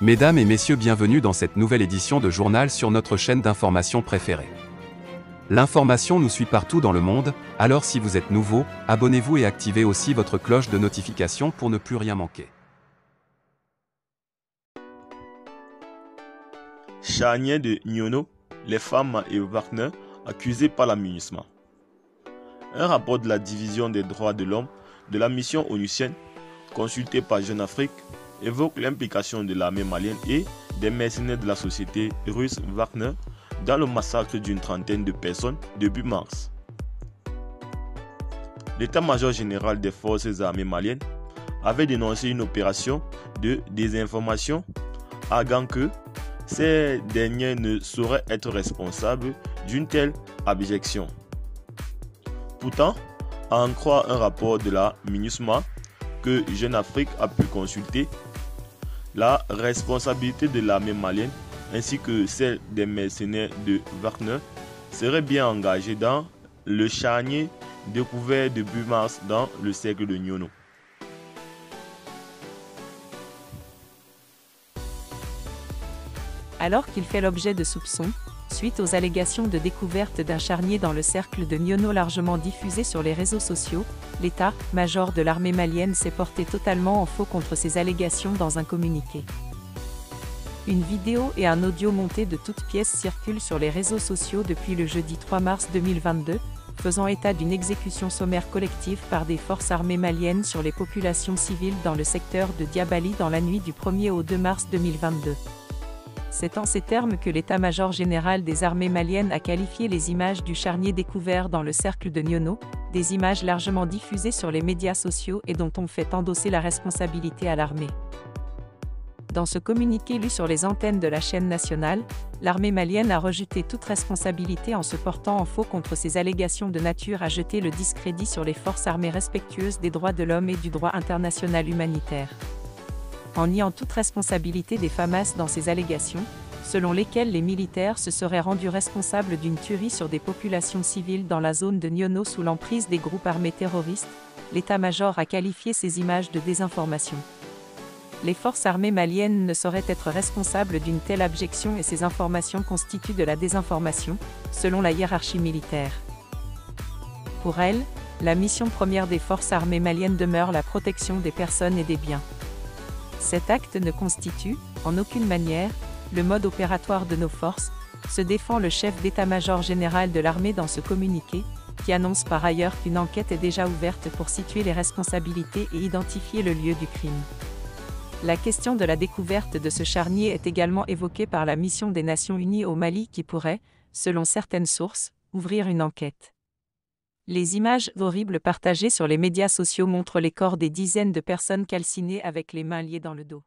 Mesdames et messieurs, bienvenue dans cette nouvelle édition de journal sur notre chaîne d'information préférée. L'information nous suit partout dans le monde, alors si vous êtes nouveau, abonnez-vous et activez aussi votre cloche de notification pour ne plus rien manquer. Charnier de Nyono, les femmes et Wagner accusés par la MINUSMA. Un rapport de la Division des droits de l'homme de la mission onusienne, consulté par Jeune Afrique, évoque l'implication de l'armée malienne et des mercenaires de la société russe Wagner dans le massacre d'une trentaine de personnes début mars. L'état-major général des forces armées maliennes avait dénoncé une opération de désinformation, arguant que ces derniers ne sauraient être responsables d'une telle abjection. Pourtant, à en croire un rapport de la MINUSMA que Jeune Afrique a pu consulter, la responsabilité de l'armée malienne ainsi que celle des mercenaires de Wagner serait bien engagée dans le charnier découvert début mars dans le cercle de Nyono. Alors qu'il fait l'objet de soupçons, suite aux allégations de découverte d'un charnier dans le cercle de Nyono largement diffusé sur les réseaux sociaux, l'état-major de l'armée malienne s'est porté totalement en faux contre ces allégations dans un communiqué. Une vidéo et un audio montés de toutes pièces circulent sur les réseaux sociaux depuis le jeudi 3 mars 2022, faisant état d'une exécution sommaire collective par des forces armées maliennes sur les populations civiles dans le secteur de Diabali dans la nuit du 1er au 2 mars 2022. C'est en ces termes que l'état-major général des armées maliennes a qualifié les images du charnier découvert dans le cercle de Nyono, des images largement diffusées sur les médias sociaux et dont on fait endosser la responsabilité à l'armée. Dans ce communiqué lu sur les antennes de la chaîne nationale, l'armée malienne a rejeté toute responsabilité en se portant en faux contre ces allégations de nature à jeter le discrédit sur les forces armées respectueuses des droits de l'homme et du droit international humanitaire. En niant toute responsabilité des FAMAS dans ces allégations, selon lesquelles les militaires se seraient rendus responsables d'une tuerie sur des populations civiles dans la zone de Nyono sous l'emprise des groupes armés terroristes, l'état-major a qualifié ces images de désinformation. Les forces armées maliennes ne sauraient être responsables d'une telle abjection et ces informations constituent de la désinformation, selon la hiérarchie militaire. Pour elle, la mission première des forces armées maliennes demeure la protection des personnes et des biens. Cet acte ne constitue, en aucune manière, le mode opératoire de nos forces, se défend le chef d'état-major général de l'armée dans ce communiqué, qui annonce par ailleurs qu'une enquête est déjà ouverte pour situer les responsabilités et identifier le lieu du crime. La question de la découverte de ce charnier est également évoquée par la mission des Nations Unies au Mali qui pourrait, selon certaines sources, ouvrir une enquête. Les images horribles partagées sur les médias sociaux montrent les corps des dizaines de personnes calcinées avec les mains liées dans le dos.